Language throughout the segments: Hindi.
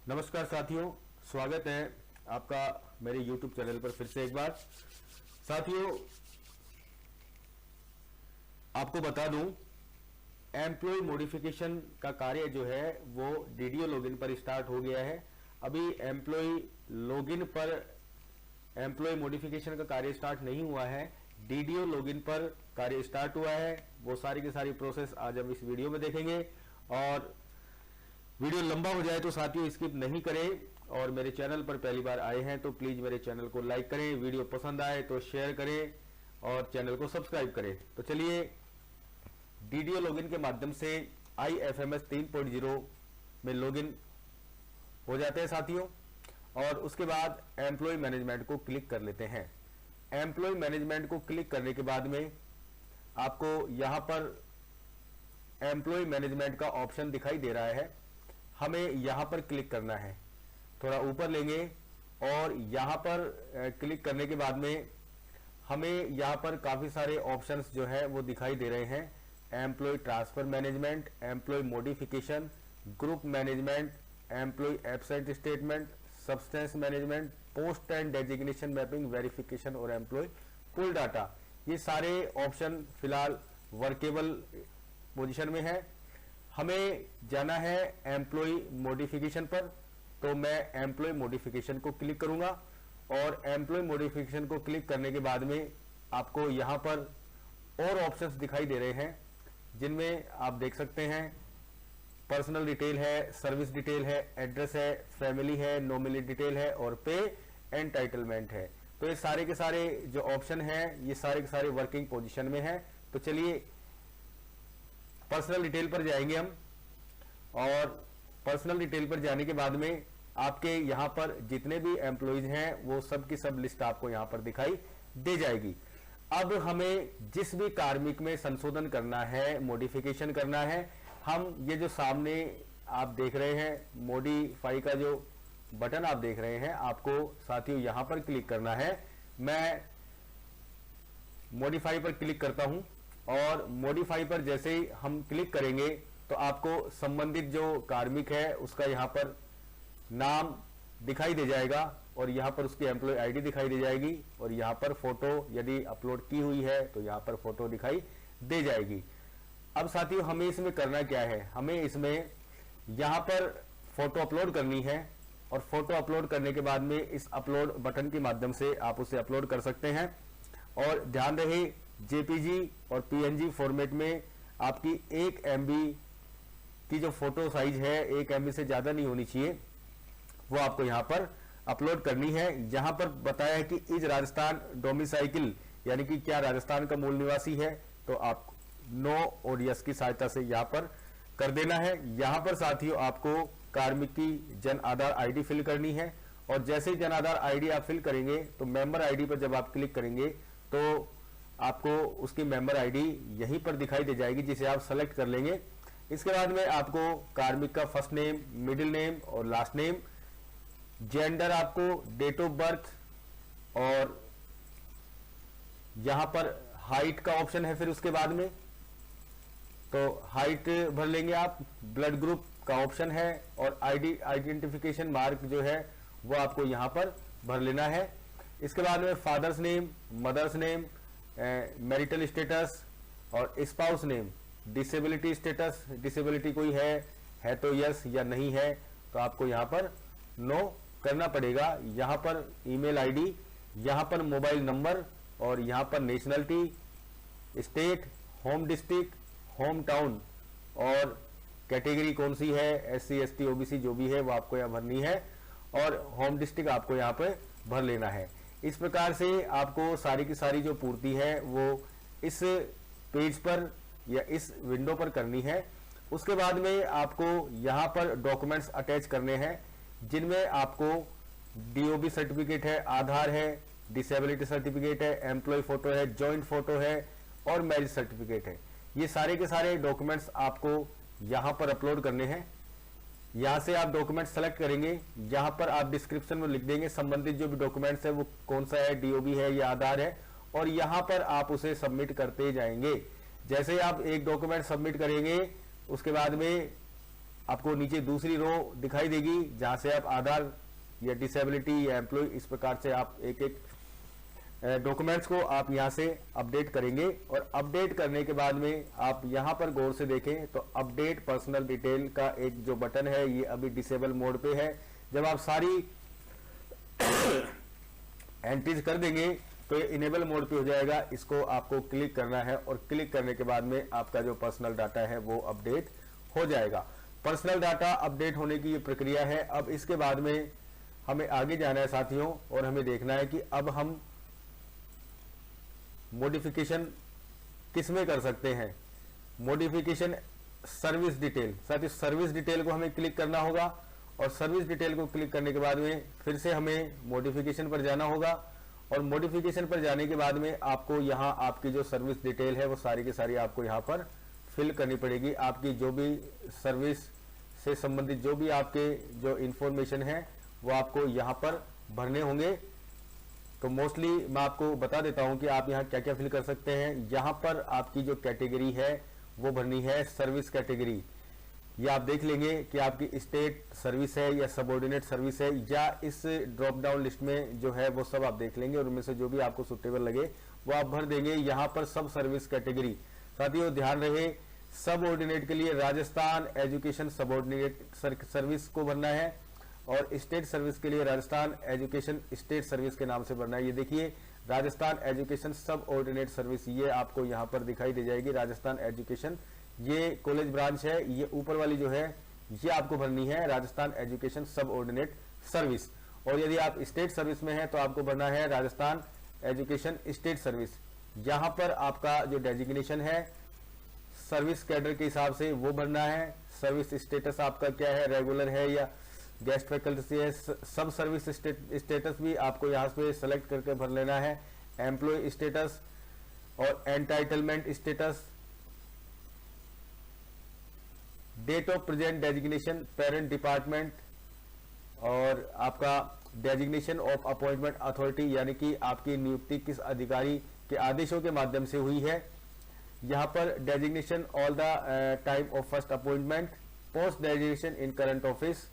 नमस्कार साथियों, स्वागत है आपका मेरे YouTube चैनल पर फिर से एक बार। साथियों, आपको बता दूं, एम्प्लॉय मॉडिफिकेशन का कार्य जो है वो डीडीओ लॉगिन पर स्टार्ट हो गया है। अभी एम्प्लॉय लॉगिन पर एम्प्लॉय मॉडिफिकेशन का कार्य स्टार्ट नहीं हुआ है, डीडीओ लॉगिन पर कार्य स्टार्ट हुआ है। वो सारी की सारी प्रोसेस आज हम इस वीडियो में देखेंगे और वीडियो लंबा हो जाए तो साथियों स्किप नहीं करें। और मेरे चैनल पर पहली बार आए हैं तो प्लीज मेरे चैनल को लाइक करें, वीडियो पसंद आए तो शेयर करें और चैनल को सब्सक्राइब करें। तो चलिए डीडीओ लॉगिन के माध्यम से IFMS 3.0 में लॉगिन हो जाते हैं साथियों, और उसके बाद एम्प्लॉय मैनेजमेंट को क्लिक कर लेते हैं। एम्प्लॉय मैनेजमेंट को क्लिक करने के बाद में आपको यहां पर एम्प्लॉय मैनेजमेंट का ऑप्शन दिखाई दे रहा है, हमें यहां पर क्लिक करना है। थोड़ा ऊपर लेंगे और यहां पर क्लिक करने के बाद में हमें यहां पर काफी सारे ऑप्शंस जो है वो दिखाई दे रहे हैं। Employ transfer management, employ modification, group management, employ absent statement, substance management, post and designation mapping, verification और एम्प्लॉय पुल डाटा। ये सारे ऑप्शन फिलहाल वर्केबल पोजीशन में है। हमें जाना है एम्प्लॉय मॉडिफिकेशन पर, तो मैं एम्प्लॉय मॉडिफिकेशन को क्लिक करूंगा और एम्प्लॉय मॉडिफिकेशन को क्लिक करने के बाद में आपको यहां पर और ऑप्शंस दिखाई दे रहे हैं, जिनमें आप देख सकते हैं पर्सनल डिटेल है, सर्विस डिटेल है, एड्रेस है, फैमिली है, नॉमिनी डिटेल है और पे एंटाइटलमेंट है। तो ये सारे के सारे जो ऑप्शन हैं ये सारे के सारे वर्किंग पोजीशन में है। तो चलिए पर्सनल डिटेल पर जाएंगे हम, और पर्सनल डिटेल पर जाने के बाद में आपके यहां पर जितने भी एम्प्लॉइज हैं वो सब की सब लिस्ट आपको यहां पर दिखाई दे जाएगी। अब हमें जिस भी कार्मिक में संशोधन करना है, मॉडिफिकेशन करना है, हम ये जो सामने आप देख रहे हैं मॉडिफाई का जो बटन आप देख रहे हैं, आपको साथियों यहां पर क्लिक करना है। मैं मॉडिफाई पर क्लिक करता हूं और मॉडिफाई पर जैसे ही हम क्लिक करेंगे तो आपको संबंधित जो कार्मिक है उसका यहां पर नाम दिखाई दे जाएगा और यहां पर उसकी एम्प्लॉय आईडी दिखाई दे जाएगी और यहां पर फोटो यदि अपलोड की हुई है तो यहां पर फोटो दिखाई दे जाएगी। अब साथियों हमें इसमें करना क्या है, हमें इसमें यहां पर फोटो अपलोड करनी है और फोटो अपलोड करने के बाद में इस अपलोड बटन के माध्यम से आप उसे अपलोड कर सकते हैं। और ध्यान रहे JPG और PNG फॉर्मेट में आपकी 1 MB की जो फोटो साइज है 1 MB से ज्यादा नहीं होनी चाहिए, वो आपको यहां पर अपलोड करनी है। यहां पर बताया है कि इज राजस्थान डोमिसाइकिल, यानी कि क्या राजस्थान का मूल निवासी है, तो आप नो और यस की सहायता से यहां पर कर देना है। यहां पर साथियों आपको कार्मिक की जन आधार आईडी फिल करनी है और जैसे ही जन आधार आईडी आप फिल करेंगे तो मेंबर आईडी पर जब आप क्लिक करेंगे तो आपको उसकी मेंबर आईडी यहीं पर दिखाई दे जाएगी, जिसे आप सेलेक्ट कर लेंगे। इसके बाद में आपको कार्मिक का फर्स्ट नेम, मिडिल नेम और लास्ट नेम, जेंडर, आपको डेट ऑफ बर्थ और यहां पर हाइट का ऑप्शन है। फिर उसके बाद में तो हाइट भर लेंगे आप, ब्लड ग्रुप का ऑप्शन है और आइडेंटिफिकेशन मार्क जो है वो आपको यहां पर भर लेना है। इसके बाद में father's name, mother's name, marital status और spouse name, disability status, disability कोई है तो यस या नहीं है तो आपको यहां पर नो करना पड़ेगा। यहां पर ईमेल आईडी, यहां पर मोबाइल नंबर और यहां पर nationality, state, home district, home town और कैटेगरी कौन सी है, SC ST OBC जो भी है वो आपको यहां भरनी है और होम डिस्ट्रिक्ट आपको यहां पे भर लेना है। इस प्रकार से आपको सारी की सारी जो पूर्ति है वो इस पेज पर या इस विंडो पर करनी है। उसके बाद में आपको यहां पर डॉक्यूमेंट्स अटैच करने हैं, जिनमें आपको DOB सर्टिफिकेट है, आधार है, डिसेबिलिटी सर्टिफिकेट है, एम्प्लॉय फोटो है, जॉइंट फोटो है और मैरिज सर्टिफिकेट है। ये सारे के सारे डॉक्यूमेंट्स आपको यहां पर अपलोड करने हैं। यहां से आप डॉक्यूमेंट सेलेक्ट करेंगे, यहां पर आप डिस्क्रिप्शन में लिख देंगे संबंधित जो भी डॉक्यूमेंट्स है वो कौन सा है, DOB है या आधार है, और यहां पर आप उसे सबमिट करते जाएंगे। जैसे आप एक डॉक्यूमेंट सबमिट करेंगे उसके बाद में आपको नीचे दूसरी रो दिखाई देगी जहां से आप आधार या डिसेबिलिटी या एम्प्लॉय इस प्रकार से आप एक एक डॉक्यूमेंट्स को आप यहां से अपडेट करेंगे। और अपडेट करने के बाद में आप यहां पर गौर से देखें तो अपडेट पर्सनल डिटेल का एक जो बटन है ये अभी डिसेबल मोड पे है। जब आप सारी एंट्रीज कर देंगे तो ये इनेबल मोड पे हो जाएगा। इसको आपको क्लिक करना है और क्लिक करने के बाद में आपका जो पर्सनल डाटा है वो अपडेट हो जाएगा। पर्सनल डाटा अपडेट होने की ये प्रक्रिया है। अब इसके बाद में हमें आगे जाना है साथियों, और हमें देखना है कि अब हम मॉडिफिकेशन किस में कर सकते हैं। मॉडिफिकेशन सर्विस डिटेल, साथियों सर्विस डिटेल को हमें क्लिक करना होगा और सर्विस डिटेल को क्लिक करने के बाद में फिर से हमें मॉडिफिकेशन पर जाना होगा। और मॉडिफिकेशन पर जाने के बाद में आपको यहां आपकी जो सर्विस डिटेल है वो सारी की सारी आपको यहां पर फिल करनी पड़ेगी। आपकी जो भी सर्विस से संबंधित जो भी आपके जो इंफॉर्मेशन है वो आपको यहां पर भरने होंगे। तो मोस्टली मैं आपको बता देता हूं कि आप यहां क्या क्या फिल कर सकते हैं। यहां पर आपकी जो कैटेगरी है वो भरनी है सर्विस कैटेगरी। ये आप देख लेंगे कि आपकी स्टेट सर्विस है या सबऑर्डिनेट सर्विस है, या इस ड्रॉप डाउन लिस्ट में जो है वो सब आप देख लेंगे और उनमें से जो भी आपको सुटेबल लगे वो आप भर देंगे। यहां पर सब सर्विस कैटेगरी, साथियों ध्यान रहे सबऑर्डिनेट के लिए राजस्थान एजुकेशन सबऑर्डिनेट सर्विस को भरना है और स्टेट सर्विस के लिए राजस्थान एजुकेशन स्टेट सर्विस के नाम से भरना है। ये देखिए राजस्थान एजुकेशन सब ऑर्डिनेट सर्विस, ये आपको यहाँ पर दिखाई दे जाएगी। राजस्थान एजुकेशन ये कॉलेज ब्रांच है, ये ऊपर वाली जो है ये आपको भरनी है राजस्थान एजुकेशन सब ऑर्डिनेट सर्विस। और यदि आप स्टेट सर्विस में हैं तो आपको भरना है राजस्थान एजुकेशन स्टेट सर्विस। यहाँ पर आपका जो डेजिग्नेशन है सर्विस कैडर के हिसाब से वो भरना है। सर्विस स्टेटस आपका क्या है, रेगुलर है या गेस्ट फैकल्टी है। सब सर्विस स्टेटस भी आपको यहाँ पे सेलेक्ट करके भर लेना है। एम्प्लॉय स्टेटस और entitlement status, date of present designation parent department और आपका डेजिग्नेशन ऑफ अपॉइंटमेंट अथॉरिटी, यानी कि आपकी नियुक्ति किस अधिकारी के आदेशों के माध्यम से हुई है। यहाँ पर designation all the time of first appointment, post designation in current office,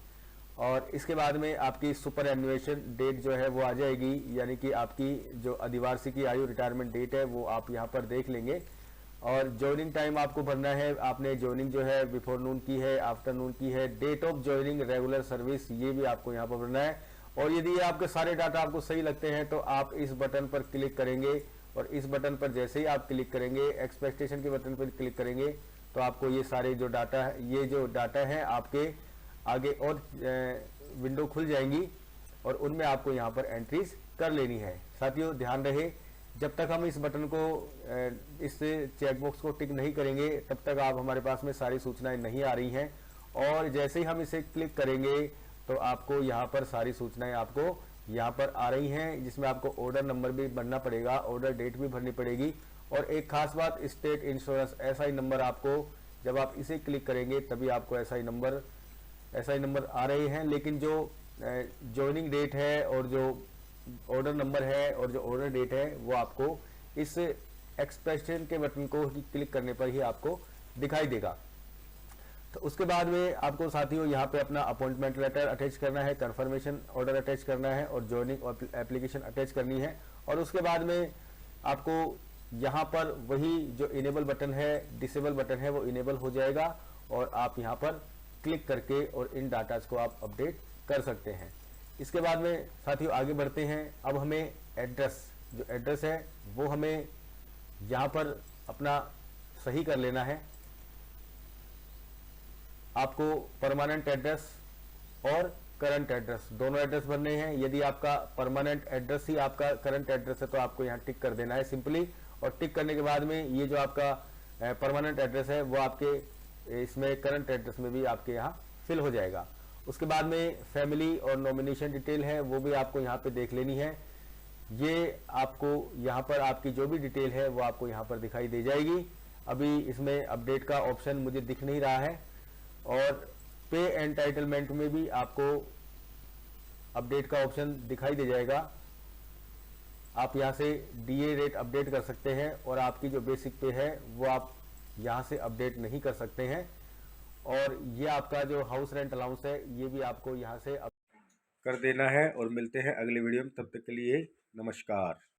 और इसके बाद में आपकी सुपर एनुएशन डेट जो है वो आ जाएगी, यानी कि आपकी जो अधिवार्षिकी आयु रिटायरमेंट डेट है वो आप यहाँ पर देख लेंगे। और ज्वाइनिंग टाइम आपको भरना है, आपने ज्वाइनिंग जो है बिफोर नून की है, आफ्टरनून की है। Date of joining regular service ये भी आपको यहाँ पर भरना है। और यदि आपके सारे डाटा आपको सही लगते हैं तो आप इस बटन पर क्लिक करेंगे और इस बटन पर जैसे ही आप क्लिक करेंगे, एक्सपेक्टेशन के बटन पर क्लिक करेंगे तो आपको ये सारे जो डाटा है, ये जो डाटा है आपके आगे और विंडो खुल जाएंगी और उनमें आपको यहाँ पर एंट्रीज कर लेनी है। साथियों ध्यान रहे जब तक हम इस बटन को इस चेकबॉक्स को टिक नहीं करेंगे तब तक आप हमारे पास में सारी सूचनाएं नहीं आ रही हैं। और जैसे ही हम इसे क्लिक करेंगे तो आपको यहाँ पर सारी सूचनाएं आपको यहाँ पर आ रही हैं, जिसमें आपको ऑर्डर नंबर भी भरना पड़ेगा, ऑर्डर डेट भी भरनी पड़ेगी। और एक खास बात, स्टेट इंश्योरेंस SI नंबर आपको जब आप इसे क्लिक करेंगे तभी आपको SI नंबर आ रहे हैं। लेकिन जो ज्वाइनिंग डेट है और जो ऑर्डर नंबर है और जो ऑर्डर डेट है वो आपको इस एक्सप्रेशन के बटन को ही क्लिक करने पर ही आपको दिखाई देगा। तो उसके बाद में आपको साथियों यहाँ पे अपना अपॉइंटमेंट लेटर अटैच करना है, कंफर्मेशन ऑर्डर अटैच करना है और ज्वाइनिंग एप्लीकेशन अटैच करनी है। और उसके बाद में आपको यहाँ पर वही जो इनेबल बटन है, डिसेबल बटन है वो इनेबल हो जाएगा और आप यहाँ पर क्लिक करके और इन डाटाज को आप अपडेट कर सकते हैं। इसके बाद में साथियों आगे बढ़ते हैं। अब हमें एड्रेस, जो एड्रेस है वो हमें यहाँ पर अपना सही कर लेना है। आपको परमानेंट एड्रेस और करंट एड्रेस दोनों एड्रेस भरने हैं। यदि आपका परमानेंट एड्रेस ही आपका करंट एड्रेस है तो आपको यहाँ टिक कर देना है सिंपली। और टिक करने के बाद में ये जो आपका परमानेंट एड्रेस है वो आपके इसमें करंट एड्रेस में भी आपके यहाँ फिल हो जाएगा। उसके बाद में फैमिली और नॉमिनेशन डिटेल है वो भी आपको यहाँ पे देख लेनी है। ये आपको यहाँ पर आपकी जो भी डिटेल है वो आपको यहाँ पर दिखाई दे जाएगी। अभी इसमें अपडेट का ऑप्शन मुझे दिख नहीं रहा है। और पे एंटाइटलमेंट में भी आपको अपडेट का ऑप्शन दिखाई दे जाएगा। आप यहाँ से DA रेट अपडेट कर सकते हैं और आपकी जो बेसिक पे है वो आप यहाँ से अपडेट नहीं कर सकते हैं। और ये आपका जो हाउस रेंट अलाउंस है ये भी आपको यहाँ से कर देना है। और मिलते हैं अगले वीडियो में, तब तक के लिए नमस्कार।